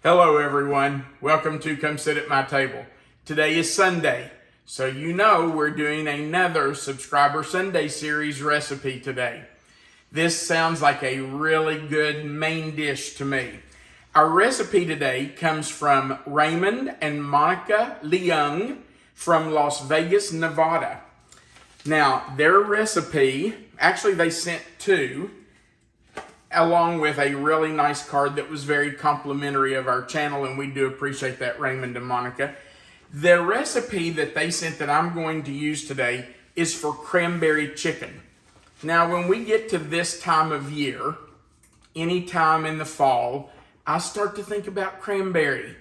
Hello everyone, welcome to Come Sit at My Table. Today is Sunday, so you know we're doing another Subscriber Sunday series recipe today. This sounds like a really good main dish to me. Our recipe today comes from Raymond and Monica Leung from Las Vegas, Nevada. Now, their recipe, actually they sent two, along with a really nice card that was very complimentary of our channel, and we do appreciate that, Raymond and Monica. The recipe that they sent that I'm going to use today is for cranberry chicken. Now, when we get to this time of year, anytime in the fall, I start to think about cranberry.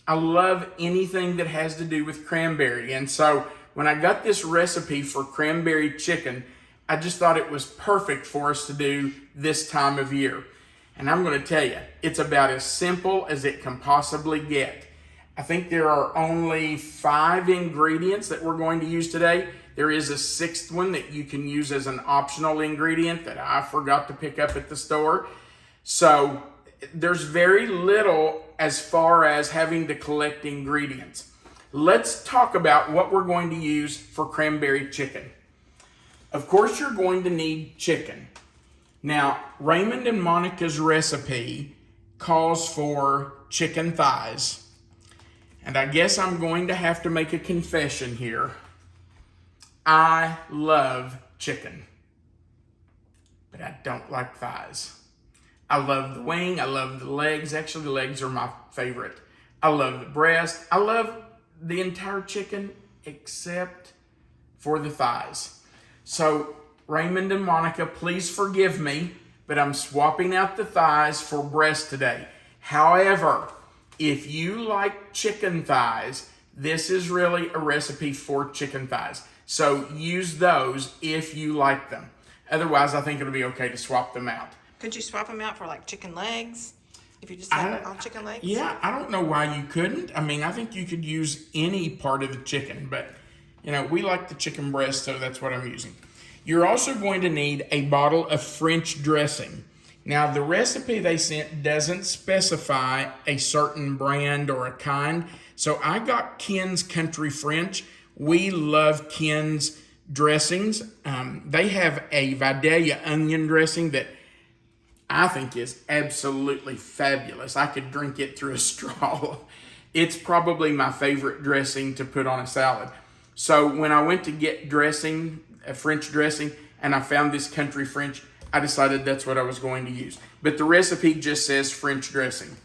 I love anything that has to do with cranberry, and so when I got this recipe for cranberry chicken, I just thought it was perfect for us to do this time of year. And I'm going to tell you, it's about as simple as it can possibly get. I think there are only 5 ingredients that we're going to use today. There is a 6th one that you can use as an optional ingredient that I forgot to pick up at the store. So there's very little as far as having to collect ingredients. Let's talk about what we're going to use for cranberry chicken. Of course, you're going to need chicken. Now, Raymond and Monica's recipe calls for chicken thighs. And I guess I'm going to have to make a confession here. I love chicken, but I don't like thighs. I love the wing, I love the legs. Actually, the legs are my favorite. I love the breast. I love the entire chicken except for the thighs. So, Raymond and Monica, please forgive me, but I'm swapping out the thighs for breast today. However, if you like chicken thighs, this is really a recipe for chicken thighs. So use those if you like them. Otherwise, I think it'll be okay to swap them out. Could you swap them out for like chicken legs? If you just have it on chicken legs? Yeah, I don't know why you couldn't. I mean, I think you could use any part of the chicken, but you know, we like the chicken breast, so that's what I'm using. You're also going to need a bottle of French dressing. Now, the recipe they sent doesn't specify a certain brand or a kind, so I got Ken's Country French. We love Ken's dressings. They have a Vidalia onion dressing that I think is absolutely fabulous. I could drink it through a straw. It's probably my favorite dressing to put on a salad. So when I went to get dressing, a French dressing, and I found this Country French, I decided that's what I was going to use. But the recipe just says French dressing.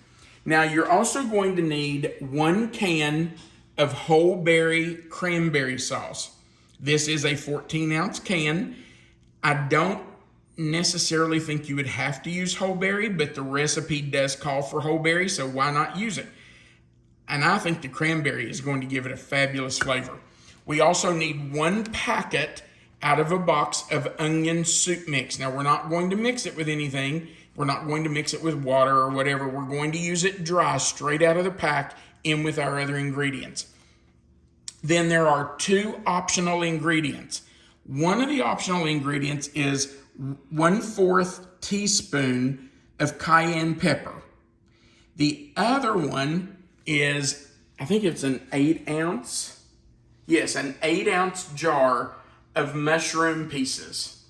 Now you're also going to need 1 can of whole berry cranberry sauce. This is a 14-ounce can. I don't necessarily think you would have to use whole berry, but the recipe does call for whole berry, so why not use it? And I think the cranberry is going to give it a fabulous flavor. We also need 1 packet out of a box of onion soup mix. Now, we're not going to mix it with anything. We're not going to mix it with water or whatever. We're going to use it dry, straight out of the pack, in with our other ingredients. Then there are 2 optional ingredients. One of the optional ingredients is 1/4 teaspoon of cayenne pepper. The other one is, I think it's an 8-ounce. Yes, an 8-ounce jar of mushroom pieces.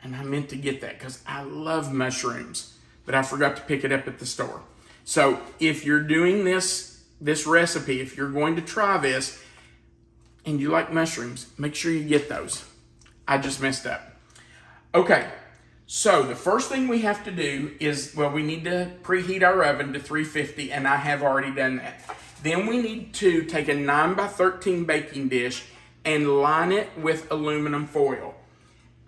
And I meant to get that because I love mushrooms, but I forgot to pick it up at the store. So if you're doing this recipe, if you're going to try this and you like mushrooms, make sure you get those. I just messed up. Okay, so the first thing we have to do is, well, we need to preheat our oven to 350, and I have already done that. Then we need to take a 9x13 baking dish and line it with aluminum foil.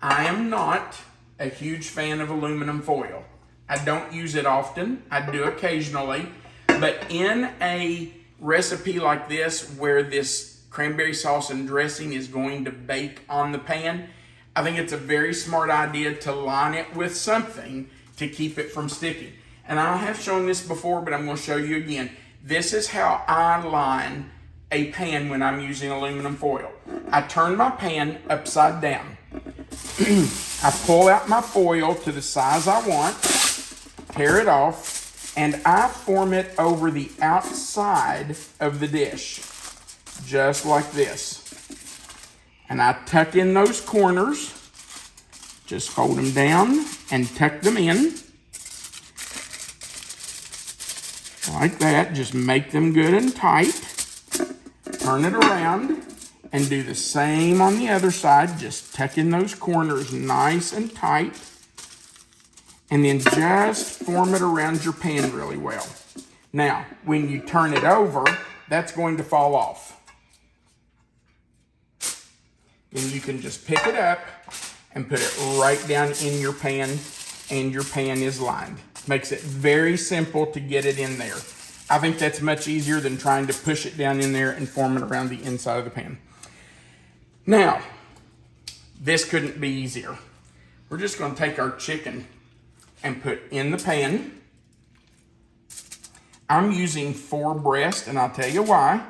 I am not a huge fan of aluminum foil. I don't use it often. I do occasionally. But in a recipe like this, where this cranberry sauce and dressing is going to bake on the pan, I think it's a very smart idea to line it with something to keep it from sticking. And I have shown this before, but I'm going to show you again. This is how I line a pan when I'm using aluminum foil. I turn my pan upside down. I pull out my foil to the size I want, tear it off, and I form it over the outside of the dish, just like this. And I tuck in those corners, just fold them down and tuck them in. Like that, just make them good and tight. Turn it around and do the same on the other side. Just tuck in those corners nice and tight. And then just form it around your pan really well. Now, when you turn it over, that's going to fall off. Then you can just pick it up and put it right down in your pan, and your pan is lined. Makes it very simple to get it in there. I think that's much easier than trying to push it down in there and form it around the inside of the pan. Now, this couldn't be easier. We're just going to take our chicken and put in the pan. I'm using 4 breasts, and I'll tell you why.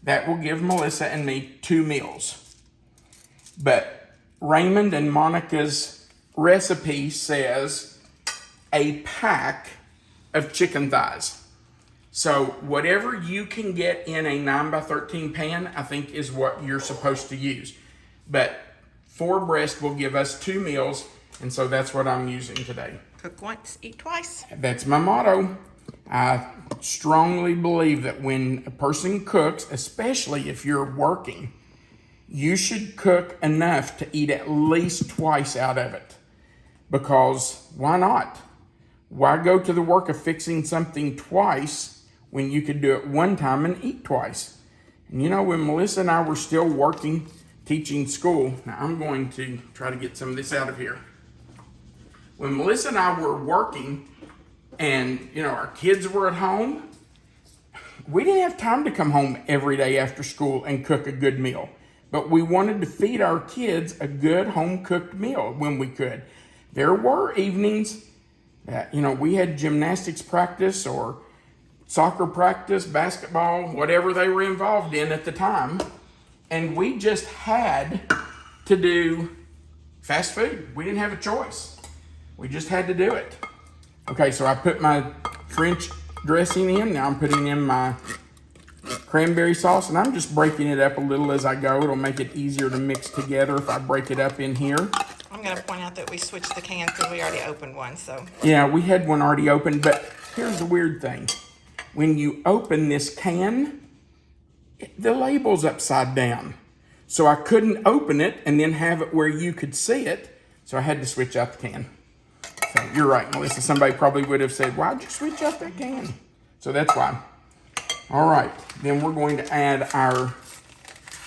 That will give Melissa and me 2 meals. But Raymond and Monica's recipe says a pack of chicken thighs. So whatever you can get in a 9x13 pan, I think is what you're supposed to use. But 4 breasts will give us 2 meals, and so that's what I'm using today. Cook once, eat twice. That's my motto. I strongly believe that when a person cooks, especially if you're working, you should cook enough to eat at least twice out of it. Because why not? Why go to the work of fixing something twice when you could do it one time and eat twice? And you know, when Melissa and I were still working, teaching school, now I'm going to try to get some of this out of here. When Melissa and I were working and, you know, our kids were at home, we didn't have time to come home every day after school and cook a good meal. But we wanted to feed our kids a good home-cooked meal when we could. There were evenings that, you know, we had gymnastics practice or soccer practice, basketball, whatever they were involved in at the time. And we just had to do fast food. We didn't have a choice. We just had to do it. Okay, so I put my French dressing in. Now I'm putting in my cranberry sauce, and I'm just breaking it up a little as I go. It'll make it easier to mix together if I break it up in here. I'm going to point out that we switched the cans because we already opened one, so. Yeah, we had one already opened, but here's the weird thing. When you open this can, the label's upside down. So I couldn't open it and then have it where you could see it, so I had to switch out the can. So you're right, Melissa. Somebody probably would have said, why'd you switch out that can? So that's why. All right, then we're going to add our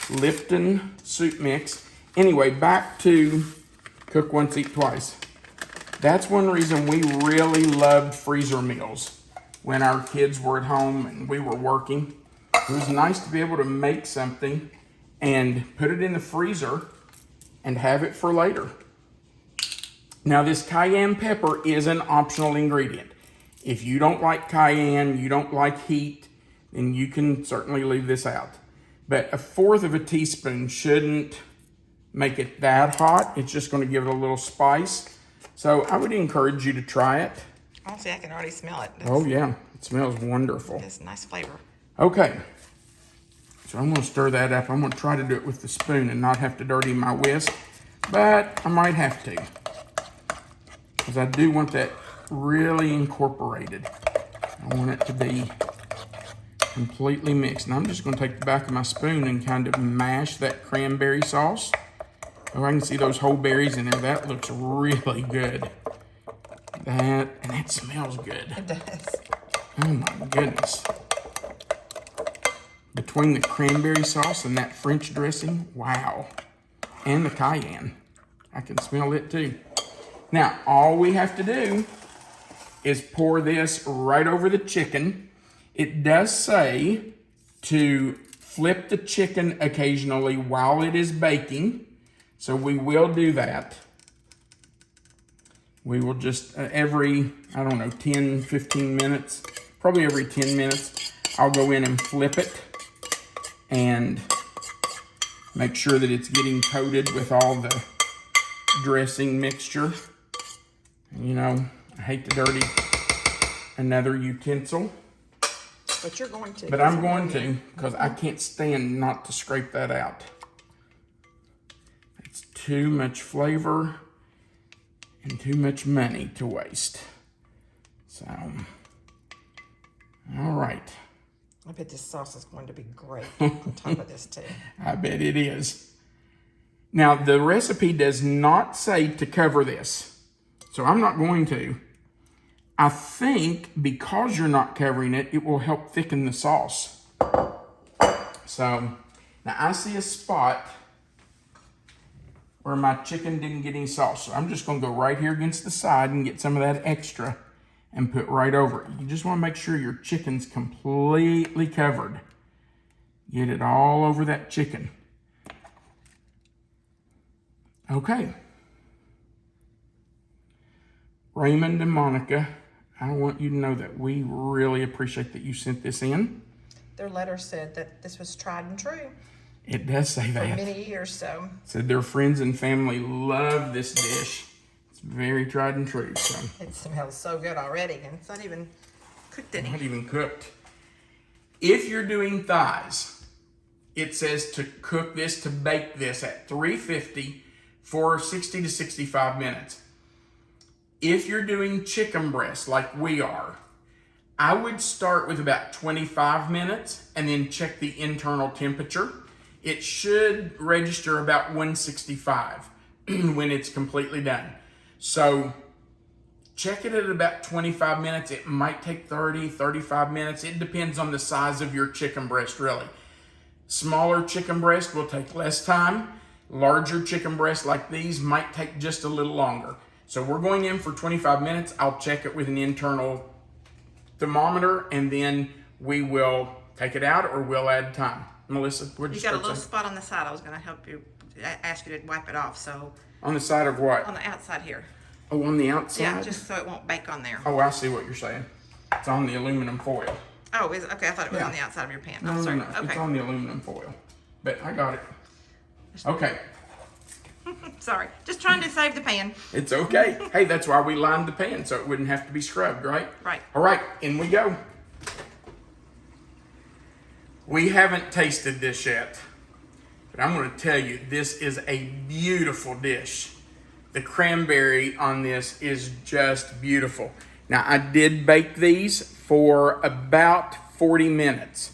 Lipton soup mix. Anyway, back to cook once, eat twice. That's one reason we really loved freezer meals when our kids were at home and we were working. It was nice to be able to make something and put it in the freezer and have it for later. Now, this cayenne pepper is an optional ingredient. If you don't like cayenne, you don't like heat, then you can certainly leave this out. But 1/4 of a teaspoon shouldn't make it that hot. It's just going to give it a little spice. So I would encourage you to try it. Honestly, I can already smell it. Oh yeah, it smells wonderful. It's a nice flavor. Okay, so I'm going to stir that up. I'm going to try to do it with the spoon and not have to dirty my whisk, but I might have to, because I do want that really incorporated. I want it to be completely mixed. And I'm just going to take the back of my spoon and kind of mash that cranberry sauce. Oh, I can see those whole berries in there. That looks really good. And that smells good. It does. Oh my goodness. Between the cranberry sauce and that French dressing, wow. And the cayenne. I can smell it too. Now, all we have to do is pour this right over the chicken. It does say to flip the chicken occasionally while it is baking. So we will do that. We will just every, I don't know, 10, 15 minutes, probably every 10 minutes, I'll go in and flip it and make sure that it's getting coated with all the dressing mixture. You know, I hate to dirty another utensil. But you're going to. But I'm going to, because I can't stand not to scrape that out. It's too much flavor and too much money to waste. So, all right. I bet this sauce is going to be great on top of this too. I bet it is. Now, the recipe does not say to cover this, so I'm not going to. I think because you're not covering it, it will help thicken the sauce. So, now I see a spot where my chicken didn't get any sauce. So I'm just gonna go right here against the side and get some of that extra and put right over it. You just wanna make sure your chicken's completely covered. Get it all over that chicken. Okay. Raymond and Monica, I want you to know that we really appreciate that you sent this in. Their letter said that this was tried and true It does say for that. many years, so. Said their friends and family love this dish. It's very tried and true, so. It smells so good already, and it's not even cooked any. Not even cooked. If you're doing thighs, it says to cook this, to bake this at 350 for 60 to 65 minutes. If you're doing chicken breast like we are, I would start with about 25 minutes and then check the internal temperature. It should register about 165 when it's completely done. So check it at about 25 minutes. It might take 30, 35 minutes. It depends on the size of your chicken breast, really. Smaller chicken breast will take less time. Larger chicken breasts like these might take just a little longer. So we're going in for 25 minutes. I'll check it with an internal thermometer, and then we will take it out or we'll add time. Melissa, what'd you You got a start little saying? spot on the side. I was going to help you, ask you to wipe it off. So On the side of what? on the outside here. Oh, on the outside? Yeah, just so it won't bake on there. Oh, I see what you're saying. It's on the aluminum foil. Oh, is it? Okay, I thought it was Yeah. on the outside of your pan. No, I'm sorry. no, no. It's Okay, on the aluminum foil. But I got it. Okay. sorry. Just trying to save the pan. It's okay. Hey, that's why we lined the pan, so it wouldn't have to be scrubbed, right? Right. All right, in we go. We haven't tasted this yet, but I'm going to tell you, this is a beautiful dish. The cranberry on this is just beautiful. Now, I did bake these for about 40 minutes.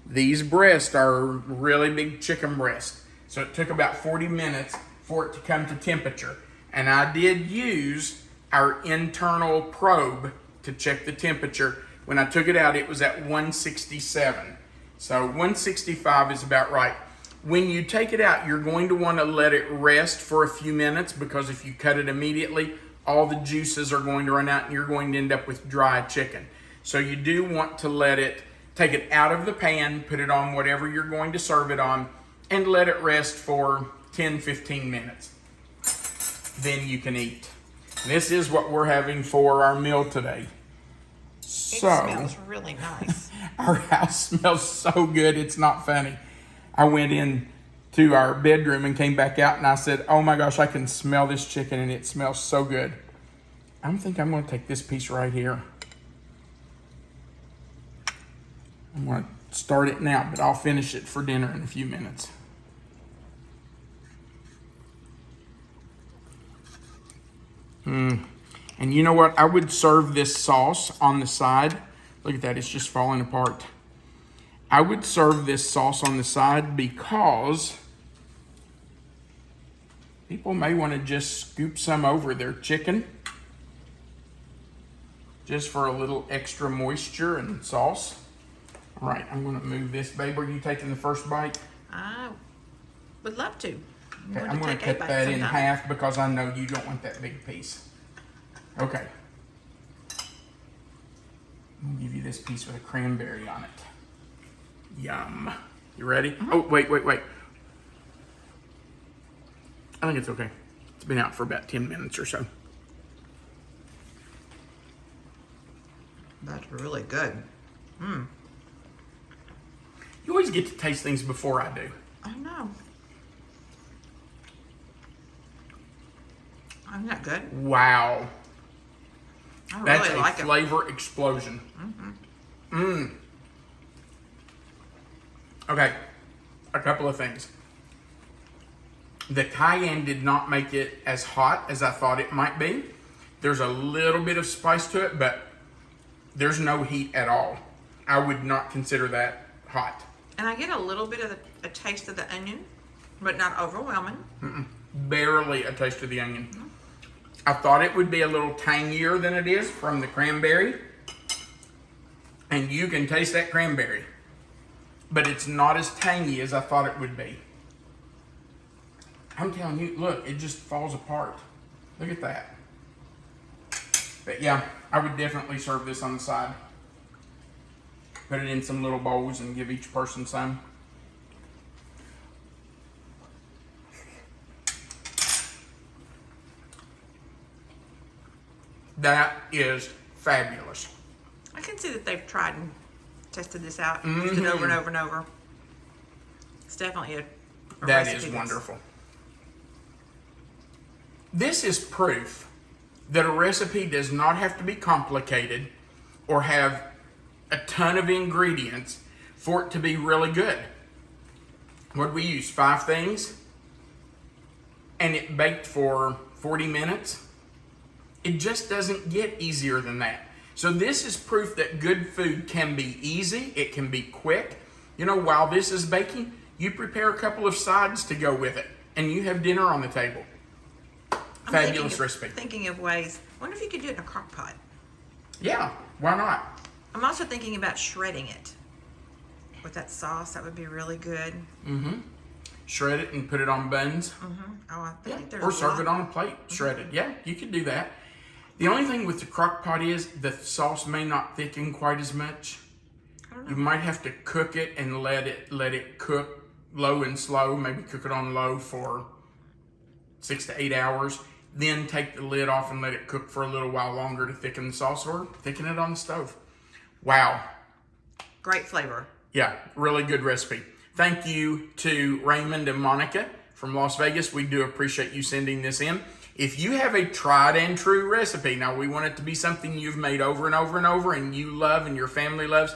These breasts are really big chicken breasts, so it took about 40 minutes for it to come to temperature. And I did use our internal probe to check the temperature. When I took it out, it was at 167. So 165 is about right. When you take it out, you're going to want to let it rest for a few minutes, because if you cut it immediately, all the juices are going to run out and you're going to end up with dry chicken. So you do want to take it out of the pan, put it on whatever you're going to serve it on, and let it rest for 10-15 minutes. Then you can eat. This is what we're having for our meal today. It So, smells really nice. our house smells so good, it's not funny. I went in to our bedroom and came back out and I said, oh my gosh, I can smell this chicken and it smells so good. I think I'm going to take this piece right here. I'm going to start it now, but I'll finish it for dinner in a few minutes. And you know what? I would serve this sauce on the side. Look at that, it's just falling apart. I would serve this sauce on the side because people may want to just scoop some over their chicken just for a little extra moisture and sauce. All right, I'm going to move this. Babe, are you taking the first bite? I would love to. Okay, I'm going to cut that in half because I know you don't want that big piece. Okay. I'm going to give you this piece with a cranberry on it. Yum. You ready? Mm-hmm. Oh, wait. I think it's okay. It's been out for about 10 minutes or so. That's really good. You always get to taste things before I do. I know. Isn't that good? Wow. I That's really a like it. flavor explosion. Okay, a couple of things. The cayenne did not make it as hot as I thought it might be. There's a little bit of spice to it, but there's no heat at all. I would not consider that hot. And I get a little bit of a taste of the onion, but not overwhelming. Barely a taste of the onion. I thought it would be a little tangier than it is from the cranberry. And you can taste that cranberry. But it's not as tangy as I thought it would be. I'm telling you, look, it just falls apart. Look at that. But yeah, I would definitely serve this on the side. Put it in some little bowls and give each person some. That is fabulous. I can see that they've tried and tested this out, used it over and over and over. It's definitely a That recipe is that's- wonderful. This is proof that a recipe does not have to be complicated or have a ton of ingredients for it to be really good. What did we use? 5 things? And it baked for 40 minutes? It just doesn't get easier than that. So this is proof that good food can be easy, it can be quick. You know, while this is baking, you prepare a couple of sides to go with it, and you have dinner on the table. Fabulous recipe. Thinking of ways. I wonder if you could do it in a crock pot. Yeah, why not? I'm also thinking about shredding it with that sauce. That would be really good. Shred it and put it on buns. Oh, I Yeah. think there's Or a serve lot. it on a plate, shredded. Yeah, you could do that. The only thing with the crock pot is the sauce may not thicken quite as much. I don't You know. might have to cook it and let it cook low and slow. Maybe cook it on low for 6 to 8 hours. Then take the lid off and let it cook for a little while longer to thicken the sauce, or thicken it on the stove. Wow. Great flavor. Yeah, really good recipe. Thank you to Raymond and Monica from Las Vegas. We do appreciate you sending this in. If you have a tried and true recipe, now we want it to be something you've made over and over and over and you love and your family loves,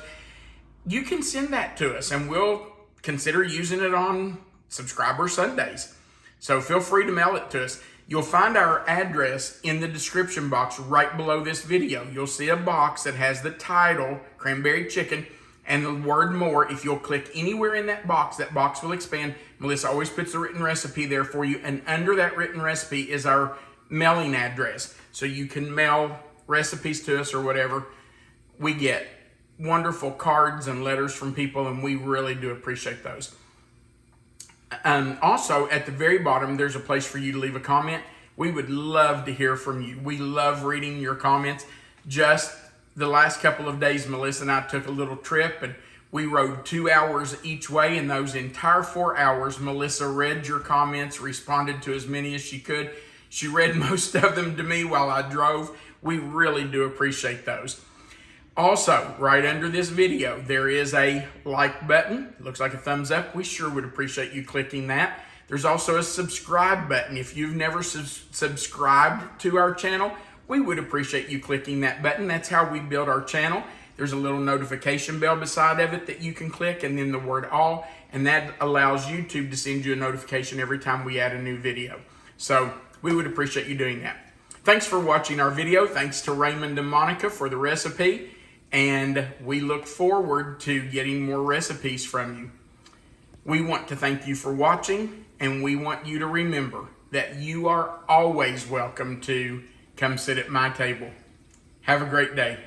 you can send that to us and we'll consider using it on Subscriber Sundays. So feel free to mail it to us. You'll find our address in the description box right below this video. You'll see a box that has the title, Cranberry Chicken, and the word more. If you'll click anywhere in that box will expand. Melissa always puts a written recipe there for you, and under that written recipe is our mailing address. So you can mail recipes to us or whatever. We get wonderful cards and letters from people, and we really do appreciate those. Also, at the very bottom, there's a place for you to leave a comment. We would love to hear from you. We love reading your comments. Just the last couple of days, Melissa and I took a little trip, and we rode 2 hours each way. In those entire 4 hours, Melissa read your comments, responded to as many as she could. She read most of them to me while I drove. We really do appreciate those. Also, right under this video, there is a like button. It looks like a thumbs up. We sure would appreciate you clicking that. There's also a subscribe button. If you've never subscribed to our channel, we would appreciate you clicking that button. That's how we build our channel. There's a little notification bell beside of it that you can click, and then the word all, and that allows YouTube to send you a notification every time we add a new video. So we would appreciate you doing that. Thanks for watching our video. Thanks to Raymond and Monica for the recipe. And we look forward to getting more recipes from you. We want to thank you for watching, and we want you to remember that you are always welcome to come sit at my table. Have a great day.